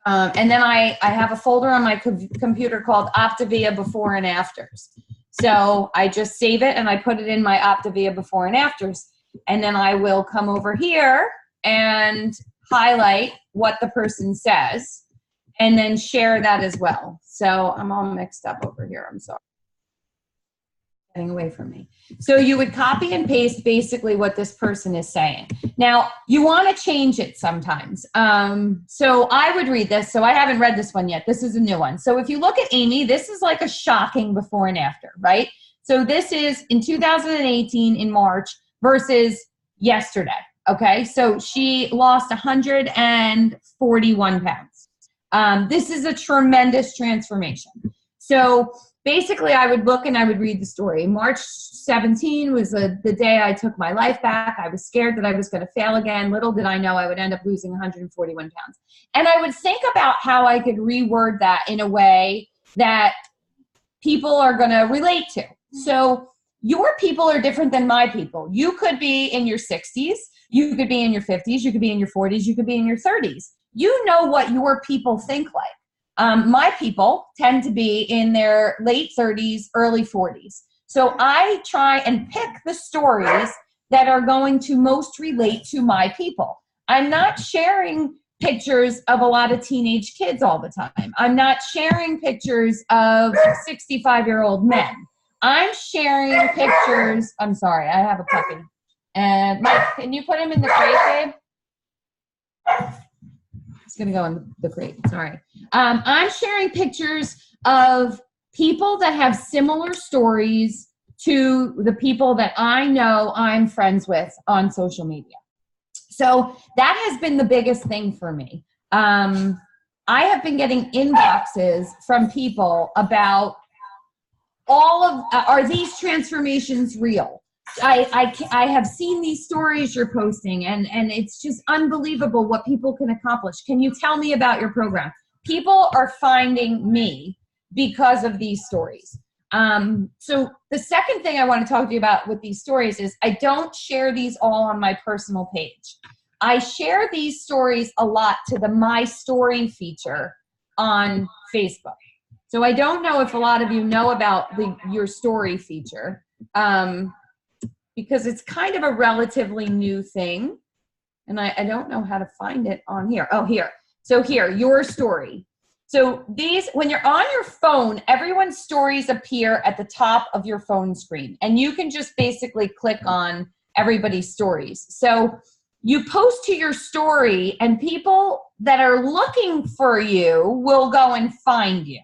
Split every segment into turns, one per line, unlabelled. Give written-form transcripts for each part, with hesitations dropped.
And then I have a folder on my computer called Optavia before and afters. So I just save it and I put it in my Optavia before and afters. And then I will come over here and highlight what the person says and then share that as well. So I'm all mixed up over here. I'm sorry. Getting away from me. So you would copy and paste basically what this person is saying. Now, you want to change it sometimes. So I would read this. So I haven't read this one yet. This is a new one. So if you look at Amy, this is like a shocking before and after, right? So this is in 2018 in March versus yesterday, okay? So she lost 141 pounds. This is a tremendous transformation. So basically, I would look and I would read the story. March 17 was the day I took my life back. I was scared that I was going to fail again. Little did I know I would end up losing 141 pounds. And I would think about how I could reword that in a way that people are going to relate to. So your people are different than my people. You could be in your 60s. You could be in your 50s. You could be in your 40s. You could be in your 30s. You know what your people think like. My people tend to be in their late 30s, early 40s. So I try and pick the stories that are going to most relate to my people. I'm not sharing pictures of a lot of teenage kids all the time. I'm not sharing pictures of 65-year-old men. I'm sharing pictures. I'm sorry, I have a puppy. And Mike, can you put him in the crate, babe? It's gonna go in the crate, sorry. I'm sharing pictures of people that have similar stories to the people that I know I'm friends with on social media. So that has been the biggest thing for me. I have been getting inboxes from people about are these transformations real? I have seen these stories you're posting, and it's just unbelievable what people can accomplish. Can you tell me about your program? People are finding me because of these stories. So the second thing I want to talk to you about with these stories is I don't share these all on my personal page. I share these stories a lot to the My Story feature on Facebook. So I don't know if a lot of you know about your story feature. Because it's kind of a relatively new thing. And I don't know how to find it on here. Oh, here. So here, your story. So these, when you're on your phone, everyone's stories appear at the top of your phone screen. And you can just basically click on everybody's stories. So you post to your story and people that are looking for you will go and find you.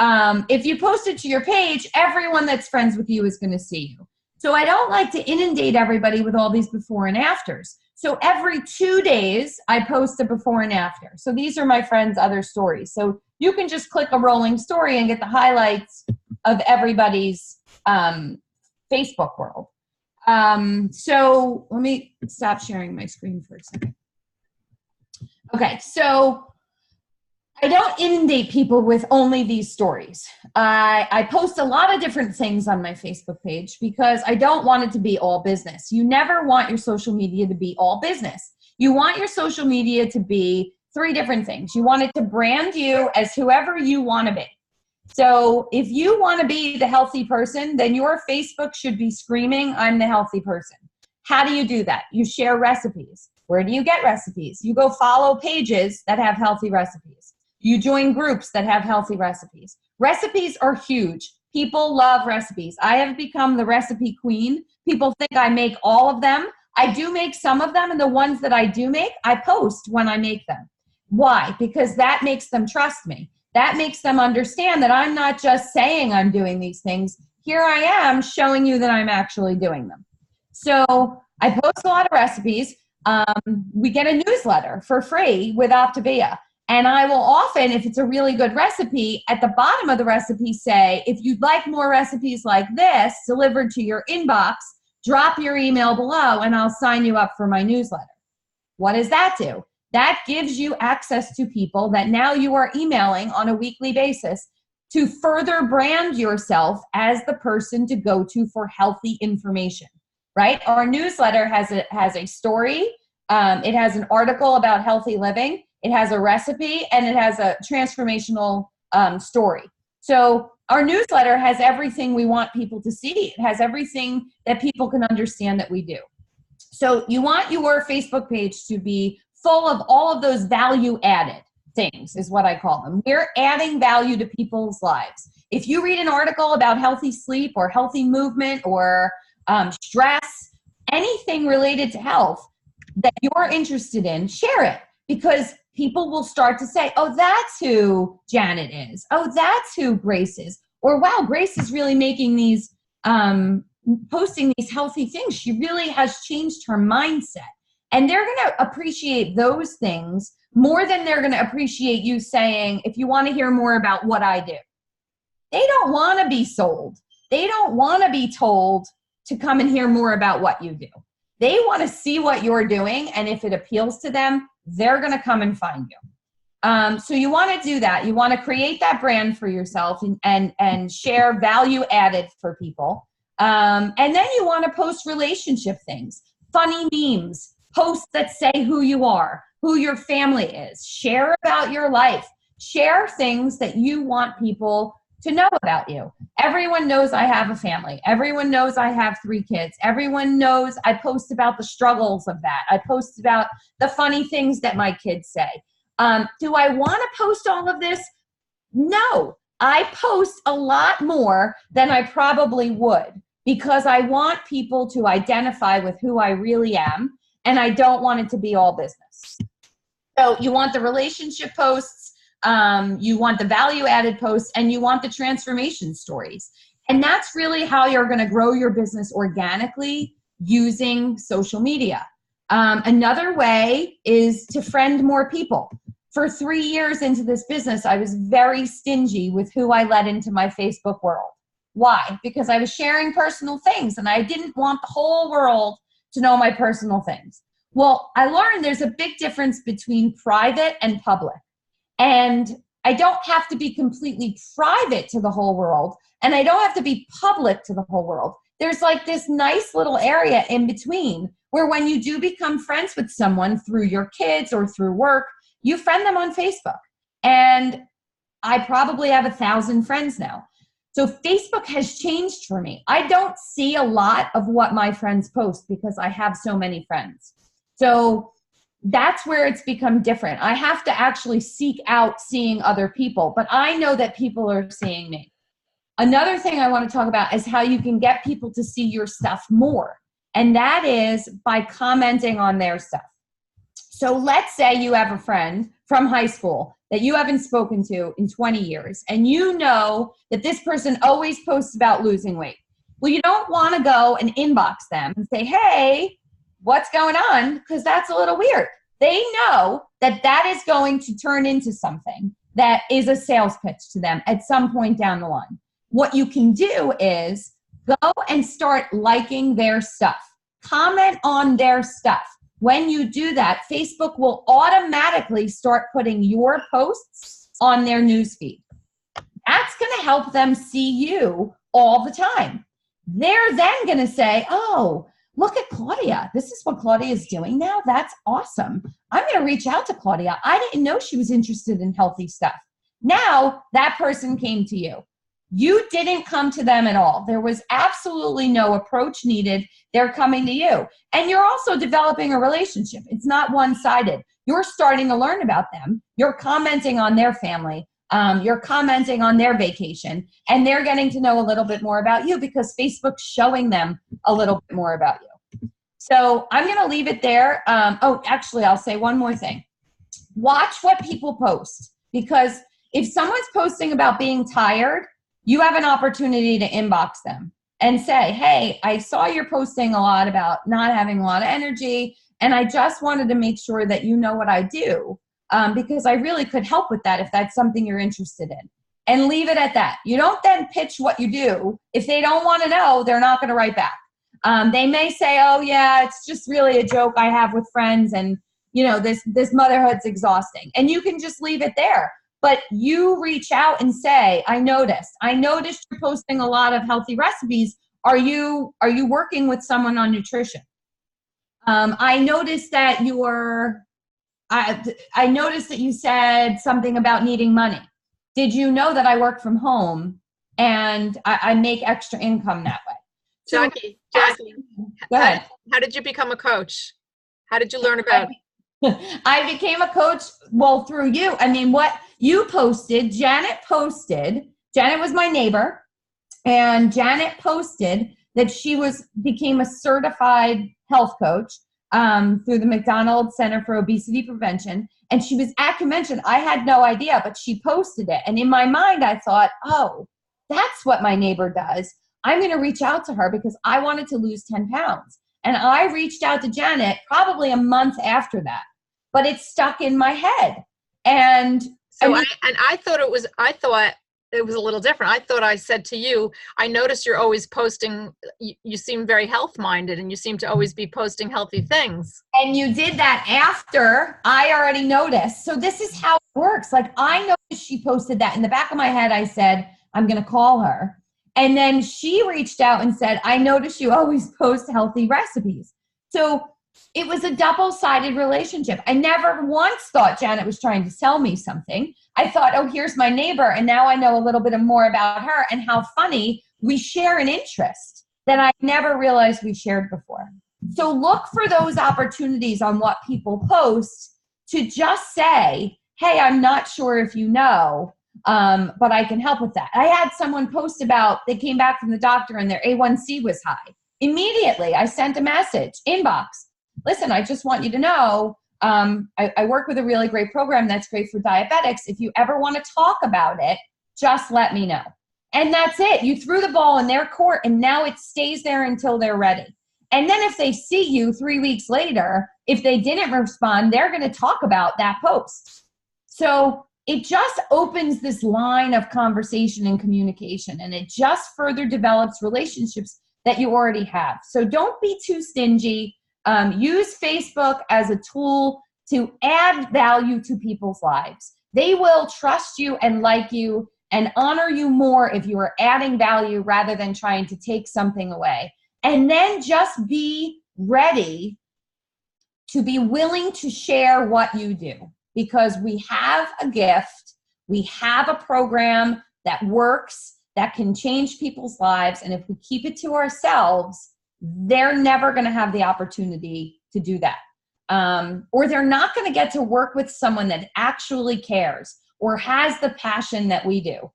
If you post it to your page, everyone that's friends with you is going to see you. So I don't like to inundate everybody with all these before and afters. So every 2 days, I post a before and after. So these are my friends' other stories. So you can just click a rolling story and get the highlights of everybody's Facebook world. So let me stop sharing my screen for a second. Okay, so I don't inundate people with only these stories. I post a lot of different things on my Facebook page because I don't want it to be all business. You never want your social media to be all business. You want your social media to be 3 different things. You want it to brand you as whoever you want to be. So if you want to be the healthy person, then your Facebook should be screaming, I'm the healthy person. How do you do that? You share recipes. Where do you get recipes? You go follow pages that have healthy recipes. You join groups that have healthy recipes. Recipes are huge. People love recipes. I have become the recipe queen. People think I make all of them. I do make some of them, and the ones that I do make, I post when I make them. Why? Because that makes them trust me. That makes them understand that I'm not just saying I'm doing these things. Here I am showing you that I'm actually doing them. So I post a lot of recipes. We get a newsletter for free with Optavia. And I will often, if it's a really good recipe, at the bottom of the recipe say, if you'd like more recipes like this delivered to your inbox, drop your email below and I'll sign you up for my newsletter. What does that do? That gives you access to people that now you are emailing on a weekly basis to further brand yourself as the person to go to for healthy information, right? Our newsletter has a story. It has an article about healthy living. it has a recipe, and it has a transformational story. So our newsletter has everything we want people to see. It has everything that people can understand that we do. So you want your Facebook page to be full of all of those value added things, is what I call them. We're adding value to people's lives. If you read an article about healthy sleep or healthy movement or stress, anything related to health that you're interested in, share it, because people will start to say, oh, that's who Janet is. Oh, that's who Grace is. Or, wow, Grace is really making these, posting these healthy things. She really has changed her mindset. And they're going to appreciate those things more than they're going to appreciate you saying, if you want to hear more about what I do. They don't want to be sold. They don't want to be told to come and hear more about what you do. They want to see what you're doing, and if it appeals to them, they're going to come and find you. So you want to do that. You want to create that brand for yourself and share value added for people. And then you want to post relationship things, funny memes, posts that say who you are, who your family is. Share about your life. Share things that you want people to know about you. Everyone knows I have a family. Everyone knows I have 3 kids. Everyone knows I post about the struggles of that. I post about the funny things that my kids say. Do I want to post all of this? No. I post a lot more than I probably would, because I want people to identify with who I really am, and I don't want it to be all business. So you want the relationship posts, you want the value-added posts, and you want the transformation stories. And that's really how you're going to grow your business organically using social media. Another way is to friend more people. For 3 years into this business, I was very stingy with who I let into my Facebook world. Why? Because I was sharing personal things, and I didn't want the whole world to know my personal things. Well, I learned there's a big difference between private and public. And I don't have to be completely private to the whole world, and I don't have to be public to the whole world. There's like this nice little area in between where when you do become friends with someone through your kids or through work, you friend them on Facebook. And I probably have 1,000 friends now. So Facebook has changed for me. I don't see a lot of what my friends post because I have so many friends. So that's where it's become different. I have to actually seek out seeing other people, but I know that people are seeing me. Another thing I want to talk about is how you can get people to see your stuff more. And that is by commenting on their stuff. So let's say you have a friend from high school that you haven't spoken to in 20 years, and you know that this person always posts about losing weight. Well, you don't want to go and inbox them and say, hey, what's going on? Because that's a little weird. They know that that is going to turn into something that is a sales pitch to them at some point down the line. What you can do is go and start liking their stuff. Comment on their stuff. When you do that, Facebook will automatically start putting your posts on their newsfeed. That's going to help them see you all the time. They're then going to say, oh, look at Claudia. This is what Claudia is doing now. That's awesome. I'm going to reach out to Claudia. I didn't know she was interested in healthy stuff. Now that person came to you. You didn't come to them at all. There was absolutely no approach needed. They're coming to you. And you're also developing a relationship. It's not one-sided. You're starting to learn about them. You're commenting on their family. You're commenting on their vacation. And they're getting to know a little bit more about you because Facebook's showing them a little bit more about you. So I'm going to leave it there. Actually, I'll say one more thing. Watch what people post. Because if someone's posting about being tired, you have an opportunity to inbox them and say, hey, I saw you're posting a lot about not having a lot of energy, and I just wanted to make sure that you know what I do, because I really could help with that if that's something you're interested in. And leave it at that. You don't then pitch what you do. If they don't want to know, they're not going to write back. They may say, oh, yeah, it's just really a joke I have with friends, and you know this motherhood's exhausting. And you can just leave it there. But you reach out and say, I noticed you're posting a lot of healthy recipes. Are you working with someone on nutrition? I noticed that you're I noticed that you said something about needing money. Did you know that I work from home and I make extra income that way? So
Jackie,
go ahead.
how did you become a coach? How did you learn about?
I became a coach, well, through you. I mean, what you posted, Janet was my neighbor, and Janet posted that she became a certified health coach through the McDonald Center for Obesity Prevention. And she was at convention. I had no idea, but she posted it. And in my mind, I thought, oh, that's what my neighbor does. I'm going to reach out to her because I wanted to lose 10 pounds. And I reached out to Janet probably a month after that, but it stuck in my head. And
So I thought it was a little different. I thought I said to you, I noticed you're always posting, you seem very health minded and you seem to always be posting healthy things.
And you did that after I already noticed. So this is how it works. Like I noticed she posted that. In the back of my head, I said, I'm going to call her. And then she reached out and said, I noticed you always post healthy recipes. So it was a double-sided relationship. I never once thought Janet was trying to sell me something. I thought, oh, here's my neighbor, and now I know a little bit more about her, and how funny, we share an interest that I never realized we shared before. So look for those opportunities on what people post to just say, hey, I'm not sure if you know, but I can help with that. I had someone post about, they came back from the doctor and their A1C was high. Immediately, I sent a message, inbox. Listen, I just want you to know, I work with a really great program that's great for diabetics. If you ever want to talk about it, just let me know. And that's it. You threw the ball in their court, and now it stays there until they're ready. And then if they see you 3 weeks later, if they didn't respond, they're going to talk about that post. So it just opens this line of conversation and communication, and it just further develops relationships that you already have. So don't be too stingy. Use Facebook as a tool to add value to people's lives. They will trust you and like you and honor you more if you are adding value rather than trying to take something away. And then just be ready to be willing to share what you do, because we have a gift, we have a program that works, that can change people's lives, and if we keep it to ourselves, they're never going to have the opportunity to do that. Or they're not going to get to work with someone that actually cares or has the passion that we do.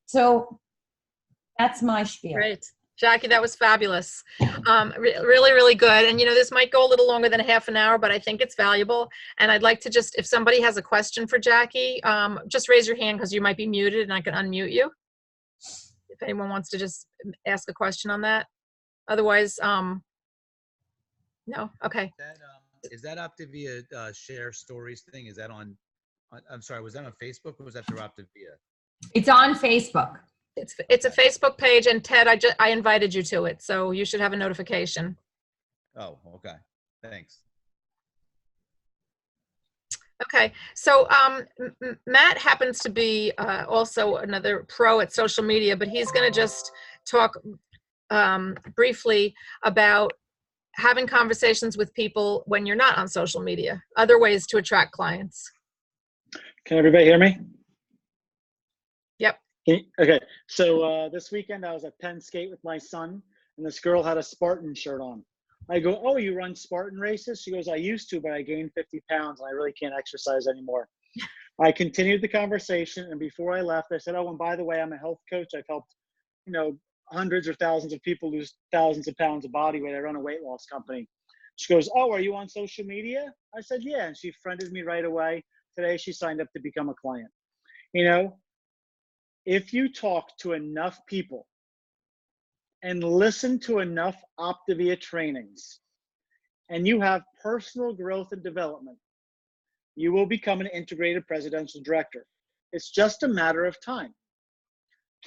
So that's my spiel.
Great. Jackie, that was fabulous. Really, really good. And, this might go a little longer than a half an hour, but I think it's valuable. And I'd like to just, if somebody has a question for Jackie, just raise your hand because you might be muted and I can unmute you. If anyone wants to just ask a question on that. Otherwise, no? Okay.
Is that Optavia share stories thing? Is that on, I'm sorry, was that on Facebook or was that through Optavia?
It's on Facebook.
It's a Facebook page, and Ted, I invited you to it, so you should have a notification.
Oh, okay. Thanks.
Okay, so Matt happens to be also another pro at social media, but he's going to just talk briefly about having conversations with people when you're not on social media, other ways to attract clients.
Can everybody hear me?
Yep.
Okay, so this weekend I was at Penn Skate with my son, and this girl had a Spartan shirt on. I go, oh, you run Spartan races? She goes, I used to, but I gained 50 pounds and I really can't exercise anymore. I continued the conversation, and before I left, I said, oh, and by the way, I'm a health coach. I've helped, hundreds or thousands of people lose thousands of pounds of body weight. I run a weight loss company. She goes, oh, are you on social media? I said, yeah, and she friended me right away. Today, she signed up to become a client. If you talk to enough people and listen to enough Optavia trainings, and you have personal growth and development, you will become an integrated presidential director. It's just a matter of time.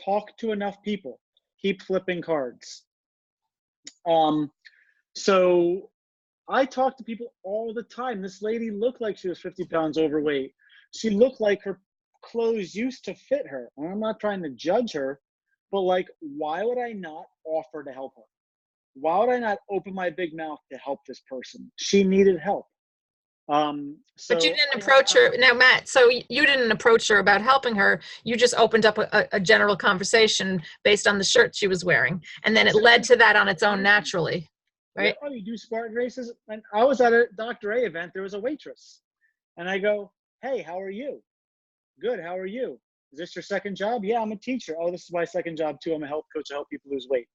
Talk to enough people. Keep flipping cards. So I talk to people all the time. This lady looked like she was 50 pounds overweight. She looked like her clothes used to fit her. And I'm not trying to judge her, but why would I not offer to help her? Why would I not open my big mouth to help this person? She needed help. So
But you didn't approach her. Now, Matt, so you didn't approach her about helping her. You just opened up a general conversation based on the shirt she was wearing. And then it led to that on its own naturally,
yeah,
right?
oh, you do Spartan races? And I was at a Dr. A event. There was a waitress. And I go, hey, how are you? Good. How are you? Is this your second job? Yeah, I'm a teacher. Oh, this is my second job too. I'm a health coach. I help people lose weight.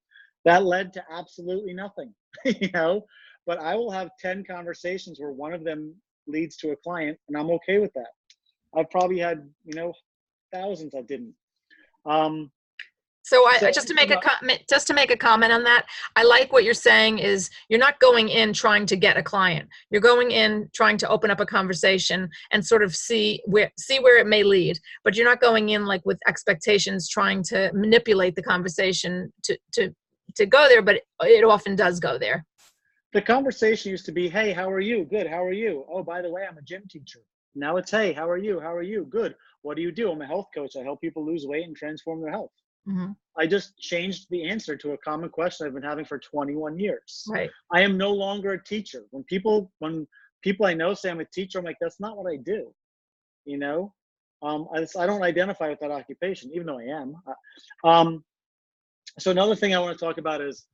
That led to absolutely nothing, you know, but I will have 10 conversations where one of them leads to a client, and I'm okay with that. I've probably had, you know, thousands that didn't.
So just to make a comment on that, I like what you're saying is you're not going in trying to get a client. You're going in trying to open up a conversation and sort of see where it may lead. But you're not going in like with expectations, trying to manipulate the conversation to go there. But it often does go there.
The conversation used to be, hey, how are you? Good. How are you? Oh, by the way, I'm a gym teacher. Now it's, hey, how are you? How are you? Good. What do you do? I'm a health coach. I help people lose weight and transform their health.
Mm-hmm.
I just changed the answer to a common question I've been having for 21 years.
Right.
I am no longer a teacher. When people I know say I'm a teacher, I'm like, that's not what I do. You know, I don't identify with that occupation, even though I am. So another thing I want to talk about is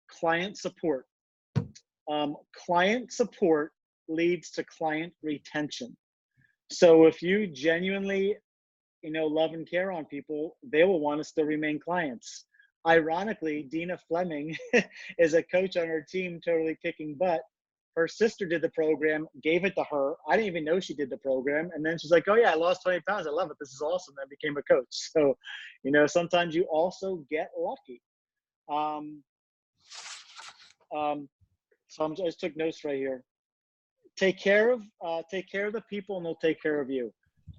client support. Client support leads to client retention. So if you genuinely, you know, love and care on people, they will want to still remain clients. Ironically, Dina Fleming is a coach on her team, totally kicking butt. Her sister did the program, gave it to her. I didn't even know she did the program. And then she's like, oh yeah, I lost 20 pounds. I love it. This is awesome. I became a coach. So, you know, sometimes you also get lucky. So I just took notes right here. Take care of the people and they'll take care of you.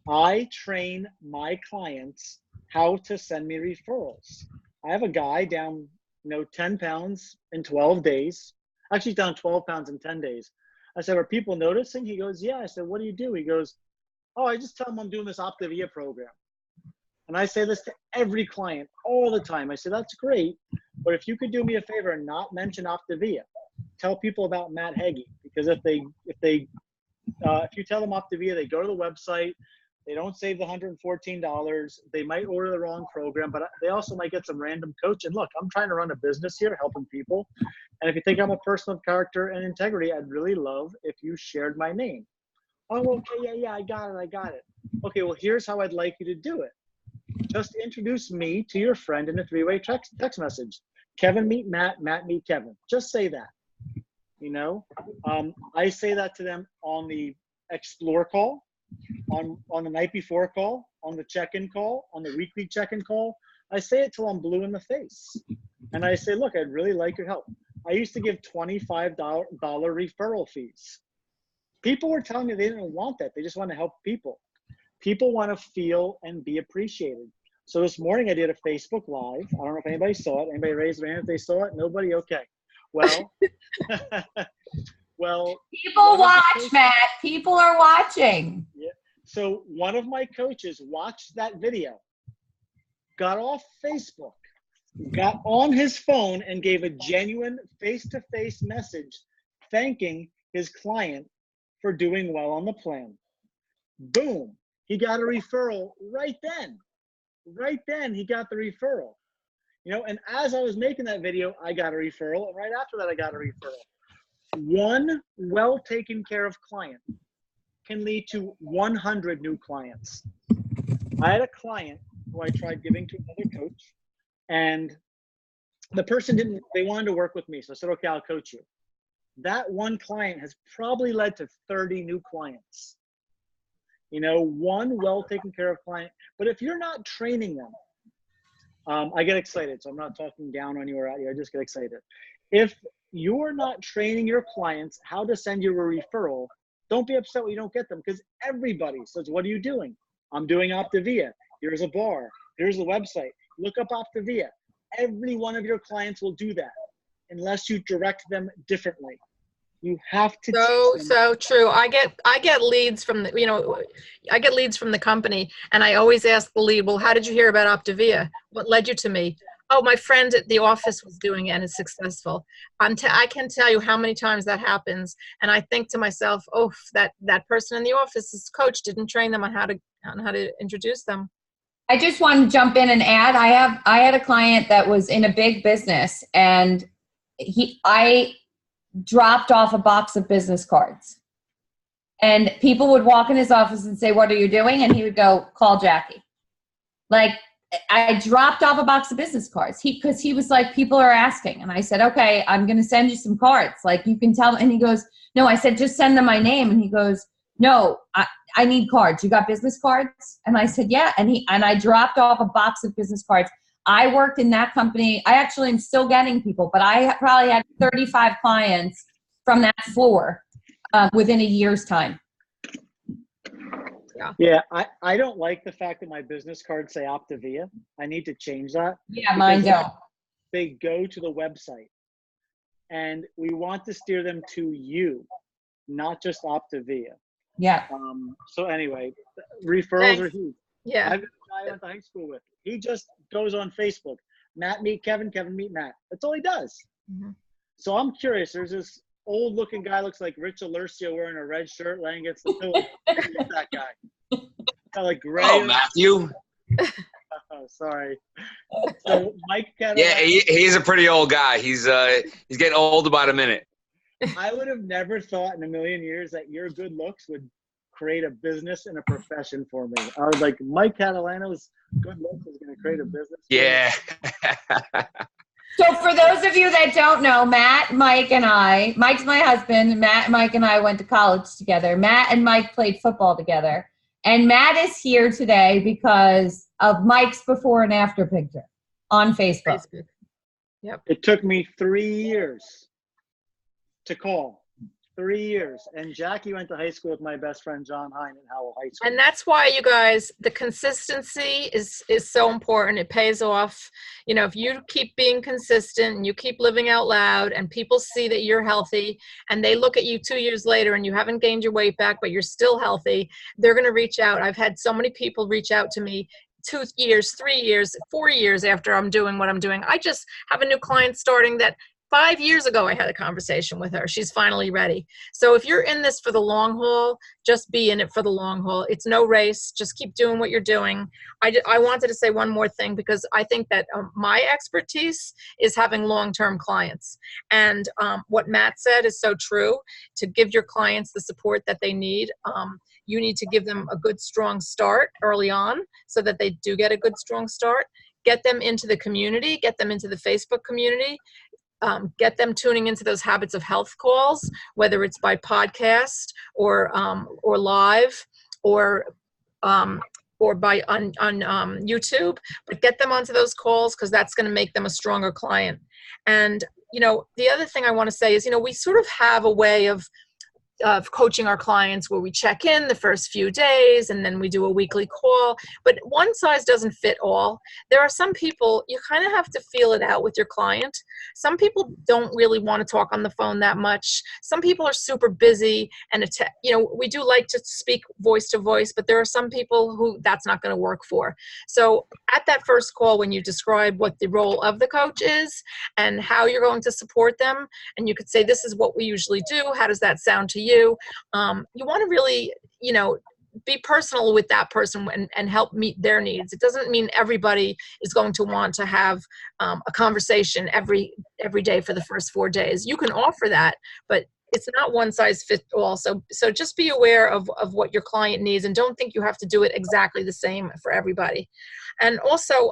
I train my clients how to send me referrals. I have a guy down, you know, 10 pounds in 12 days. Actually down 12 pounds in 10 days. I said, are people noticing? He goes, yeah. I said, what do you do? He goes, oh, I just tell them I'm doing this Optavia program. And I say this to every client all the time. I say, that's great. But if you could do me a favor and not mention Optavia, tell people about Matt Heggie. Because if you tell them Optavia, they go to the website, they don't save the $114. They might order the wrong program, but they also might get some random coach. And look, I'm trying to run a business here, helping people. And if you think I'm a person of character and integrity, I'd really love if you shared my name. Oh, okay, yeah, I got it. Okay, well, here's how I'd like you to do it. Just introduce me to your friend in a three-way text message. Kevin meet Matt, Matt meet Kevin. Just say that. You know, I say that to them on the explore call, on the night before call, on the check-in call, on the weekly check-in call. I say it till I'm blue in the face. And I say, look, I'd really like your help. I used to give $25 referral fees. People were telling me they didn't want that. They just want to help people. People want to feel and be appreciated. So this morning I did a Facebook Live. I don't know if anybody saw it. Anybody raised their hand if they saw it? Nobody? Okay. Well,
people watch, Matt. People are watching.
Yeah. So one of my coaches watched that video, got off Facebook, got on his phone and gave a genuine face-to-face message thanking his client for doing well on the plan. Boom. He got a referral right then. Right then, he got the referral. You know, and as I was making that video, I got a referral. And right after that, I got a referral. One well taken care of client can lead to 100 new clients. I had a client who I tried giving to another coach, and the person they wanted to work with me. So I said, okay, I'll coach you. That one client has probably led to 30 new clients. You know, one well taken care of client. But if you're not training them, I get excited. So I'm not talking down on you or at you. I just get excited. If you're not training your clients how to send you a referral, don't be upset when you don't get them, because everybody says, what are you doing? I'm doing Optavia. Here's a bar. Here's the website. Look up Optavia. Every one of your clients will do that unless you direct them differently. You have to.
So true. I get leads from the company, and I always ask the lead, well, how did you hear about Optavia? What led you to me? Oh, my friend at the office was doing it and is successful. I can tell you how many times that happens, and I think to myself, "Oh, that person in the office's coach didn't train them on how to introduce them."
I just wanted to jump in and add, I had a client that was in a big business, and I dropped off a box of business cards. And people would walk in his office and say, "What are you doing?" And he would go, "Call Jackie." Like, I dropped off a box of business cards. Because he was like, "People are asking." And I said, "Okay, I'm going to send you some cards. Like, you can tell them." And he goes, "No," I said, "Just send them my name." And he goes, "No, I need cards. You got business cards?" And I said, "Yeah." And I dropped off a box of business cards. I worked in that company. I actually am still getting people, but I probably had 35 clients from that floor within a year's time.
Yeah, I don't like the fact that my business cards say Optavia. I need to change that.
Yeah, mine
because
don't.
They go to the website, and we want to steer them to you, not just Optavia.
Yeah.
So anyway, referrals
Thanks.
are huge.
Yeah.
I've got a guy I went to high school with. He just goes on Facebook. Matt meet Kevin, Kevin meet Matt. That's all he does.
Mm-hmm.
So I'm curious. There's this old-looking guy, looks like Rich Alercio, wearing a red shirt, laying against the pillow. Who's that guy? Got like gray.
Oh, Matthew.
Oh, sorry. So Mike Catalano.
Yeah, he's a pretty old guy. He's getting old by the minute.
I would have never thought in a million years that your good looks would create a business and a profession for me. I was like, Mike Catalano's good looks is going to create a business.
Yeah.
So for those of you that don't know, Matt, Mike, and I, Mike's my husband. Matt, Mike, and I went to college together. Matt and Mike played football together. And Matt is here today because of Mike's before and after picture on Facebook.
Yep.
It took me 3 years to call. 3 years. And Jackie went to high school with my best friend, John Hine, at Howell High School.
And that's why, you guys, the consistency is so important. It pays off. You know, if you keep being consistent and you keep living out loud and people see that you're healthy and they look at you 2 years later and you haven't gained your weight back, but you're still healthy, they're going to reach out. I've had so many people reach out to me 2 years, 3 years, 4 years after I'm doing what I'm doing. I just have a new client starting that 5 years ago, I had a conversation with her. She's finally ready. So if you're in this for the long haul, just be in it for the long haul. It's no race. Just keep doing what you're doing. I wanted to say one more thing because I think that my expertise is having long-term clients. And what Matt said is so true. To give your clients the support that they need, you need to give them a good, strong start early on so that they do get a good, strong start. Get them into the community. Get them into the Facebook community. Get them tuning into those Habits of Health calls, whether it's by podcast or live or by on YouTube. But get them onto those calls because that's going to make them a stronger client. And you know, the other thing I want to say is, you know, we sort of have a way of coaching our clients where we check in the first few days and then we do a weekly call, but one size doesn't fit all. There are some people, you kind of have to feel it out with your client. Some people don't really want to talk on the phone that much. Some people are super busy and you know, we do like to speak voice to voice, but there are some people who that's not going to work for. So at that first call, when you describe what the role of the coach is and how you're going to support them, and you could say, this is what we usually do. How does that sound to you? You want to really, you know, be personal with that person and help meet their needs. It doesn't mean everybody is going to want to have a conversation every day for the first 4 days. You can offer that, but it's not one size fits all. So just be aware of what your client needs and don't think you have to do it exactly the same for everybody. And also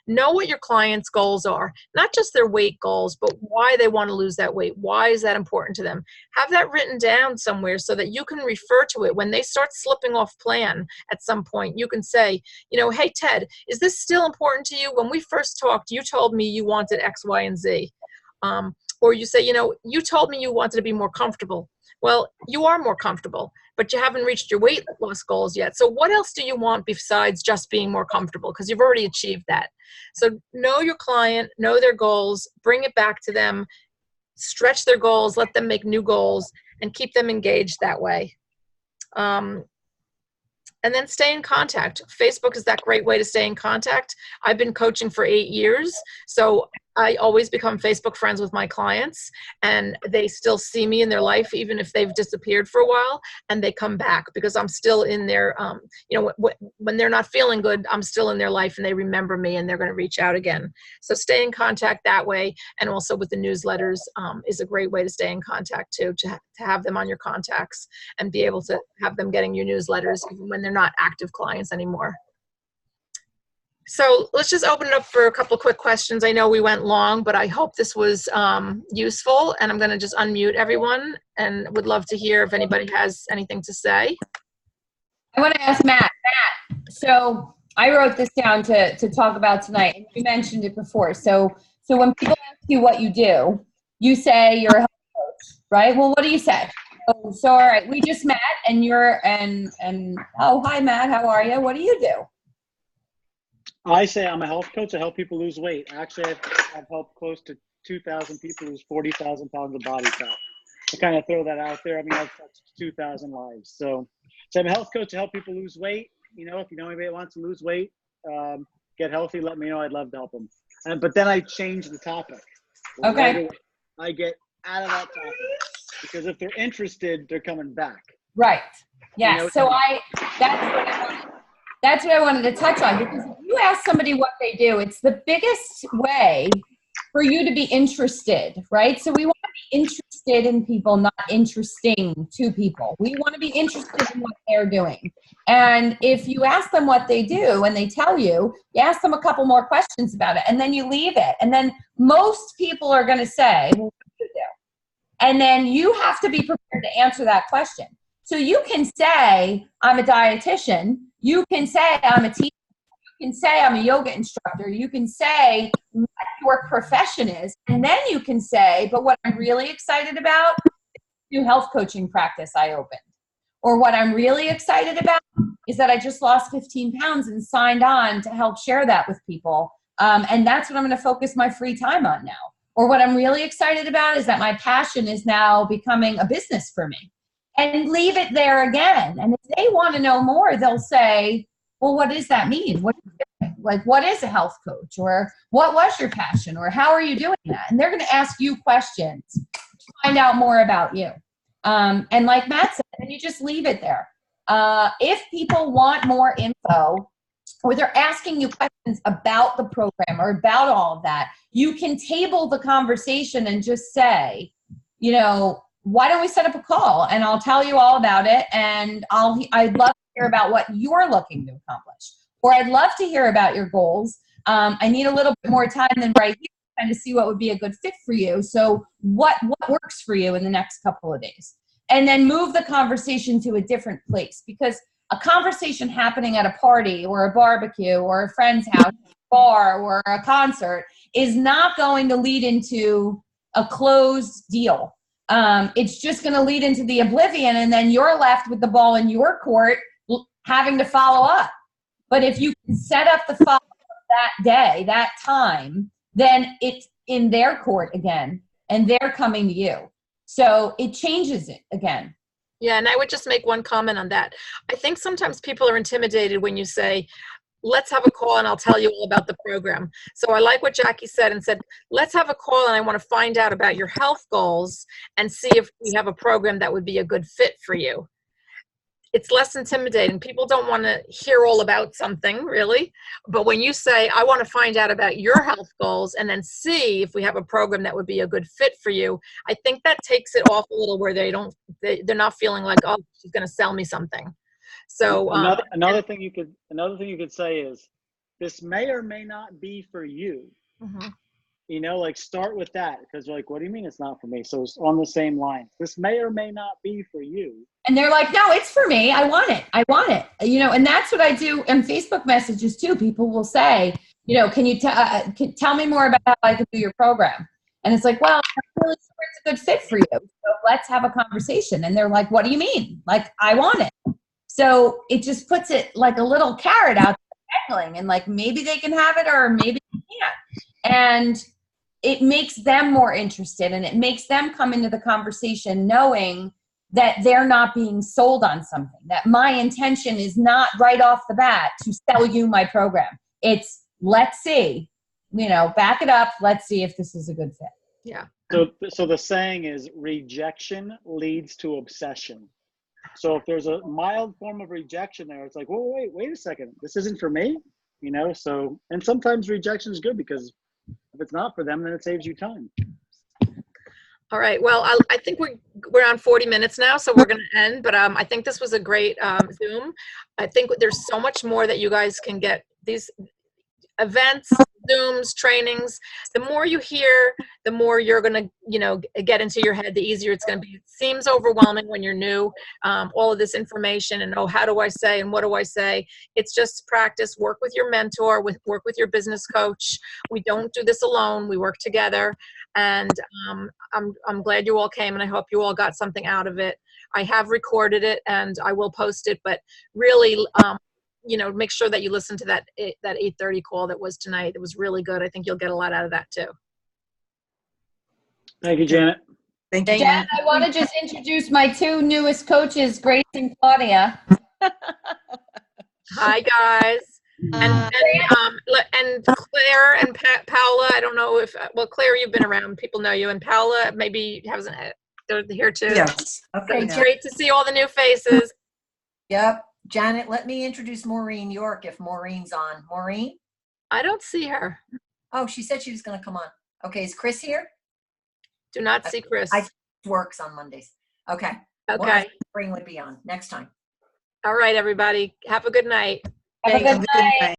know what your client's goals are, not just their weight goals, but why they want to lose that weight. Why is that important to them? Have that written down somewhere so that you can refer to it when they start slipping off plan at some point. You can say, you know, hey, Ted, is this still important to you? When we first talked, you told me you wanted X, Y, and Z. Or you say, you know, you told me you wanted to be more comfortable. Well, you are more comfortable, but you haven't reached your weight loss goals yet. So what else do you want besides just being more comfortable? Because you've already achieved that. So know your client, know their goals, bring it back to them, stretch their goals, let them make new goals, and keep them engaged that way. And then stay in contact. Facebook is that great way to stay in contact. I've been coaching for 8 years, so I always become Facebook friends with my clients, and they still see me in their life, even if they've disappeared for a while, and they come back because I'm still in their, when they're not feeling good, I'm still in their life and they remember me and they're going to reach out again. So stay in contact that way. And also with the newsletters is a great way to stay in contact too, to have them on your contacts and be able to have them getting your newsletters even when they're not active clients anymore. So let's just open it up for a couple of quick questions. I know we went long, but I hope this was useful, and I'm going to just unmute everyone and would love to hear if anybody has anything to say.
I want to ask Matt. So I wrote this down to talk about tonight, and you mentioned it before. So when people ask you what you do, you say you're a health coach, right? Well, what do you say? So all right, we just met, and oh, hi Matt, how are you? What do you do?
I say I'm a health coach. I help people lose weight. Actually, I've helped close to 2,000 people lose 40,000 pounds of body fat. I kind of throw that out there. I mean, I've touched 2,000 lives. So I'm a health coach to help people lose weight. You know, if you know anybody that wants to lose weight, get healthy, let me know. I'd love to help them. But then I change the topic.
Okay.
I get out of that topic because if they're interested, they're coming back.
Right. Yeah.
You know,
So that's what I wanted to touch on, because if you ask somebody what they do, it's the biggest way for you to be interested, right? So we want to be interested in people, not interesting to people. We want to be interested in what they're doing. And if you ask them what they do and they tell you, you ask them a couple more questions about it, and then you leave it. And then most people are going to say, well, what do you do? And then you have to be prepared to answer that question. So you can say, I'm a dietitian. You can say, I'm a teacher. You can say, I'm a yoga instructor. You can say what your profession is. And then you can say, but what I'm really excited about is the new health coaching practice I opened. Or what I'm really excited about is that I just lost 15 pounds and signed on to help share that with people. And that's what I'm going to focus my free time on now. Or what I'm really excited about is that my passion is now becoming a business for me. And leave it there again. And if they want to know more, they'll say, well, what does that mean? What is a health coach? Or what was your passion? Or how are you doing that? And they're going to ask you questions to find out more about you. And like Matt said, then you just leave it there. If people want more info, or they're asking you questions about the program or about all of that, you can table the conversation and just say, why don't we set up a call and I'll tell you all about it, and I'd love to hear about what you're looking to accomplish, or I'd love to hear about your goals. I need a little bit more time than right here to kind of see what would be a good fit for you. So what works for you in the next couple of days? And then move the conversation to a different place, because a conversation happening at a party or a barbecue or a friend's house, bar, or a concert is not going to lead into a closed deal. It's just going to lead into the oblivion, and then you're left with the ball in your court having to follow up. But if you can set up the follow-up that day, that time, then it's in their court again, and they're coming to you. So it changes it again.
Yeah, and I would just make one comment on that. I think sometimes people are intimidated when you say, let's have a call and I'll tell you all about the program. So I like what Jackie said and said, let's have a call and I want to find out about your health goals and see if we have a program that would be a good fit for you. It's less intimidating. People don't want to hear all about something, really. But when you say, I want to find out about your health goals and then see if we have a program that would be a good fit for you, I think that takes it off a little, where they're not feeling like, oh, she's going to sell me something. So
another thing you could say is, this may or may not be for you.
Mm-hmm.
Start with that, because what do you mean it's not for me? So it's on the same line. This may or may not be for you.
And they're like, no, it's for me. I want it. And that's what I do in Facebook messages too. People will say, can you tell me more about how I can do your program? And it's like, well, I'm really sure it's a good fit for you. So let's have a conversation. And they're like, what do you mean? I want it. So it just puts it like a little carrot out there dangling, and maybe they can have it or maybe they can't. And it makes them more interested, and it makes them come into the conversation knowing that they're not being sold on something, that my intention is not right off the bat to sell you my program. It's, let's see, back it up. Let's see if this is a good fit.
Yeah.
So the saying is rejection leads to obsession. So if there's a mild form of rejection there, it's like, whoa, wait a second. This isn't for me, so, and sometimes rejection is good because if it's not for them, then it saves you time.
All right. Well, I think we're on 40 minutes now, so we're going to end. But I think this was a great Zoom. I think there's so much more that you guys can get. These events, Zooms, trainings, the more you hear, the more you're going to, get into your head, the easier it's going to be. It seems overwhelming when you're new, all of this information and, how do I say and what do I say? It's just practice, work with your mentor, work with your business coach. We don't do this alone. We work together. And I'm glad you all came, and I hope you all got something out of it. I have recorded it and I will post it, but really, make sure that you listen to that 8:30 call that was tonight. It was really good. I think you'll get a lot out of that too.
Thank you, Janet.
Thank you.
Jen, I want to just introduce my two newest coaches, Grace and Claudia.
Hi guys. And Claire and Paola, I don't know if, Claire, you've been around, people know you, and Paola maybe hasn't, they're here too.
Yes. Okay.
It's great to see all the new faces.
Yep. Janet, let me introduce Maureen York if Maureen's on. Maureen?
I don't see her.
Oh, she said she was going to come on. Okay. Is Chris here?
Do not see Chris.
I works on Mondays. Okay.
Okay.
Well, Maureen would be on next time.
All right, everybody. Have a good night.
Have a good night.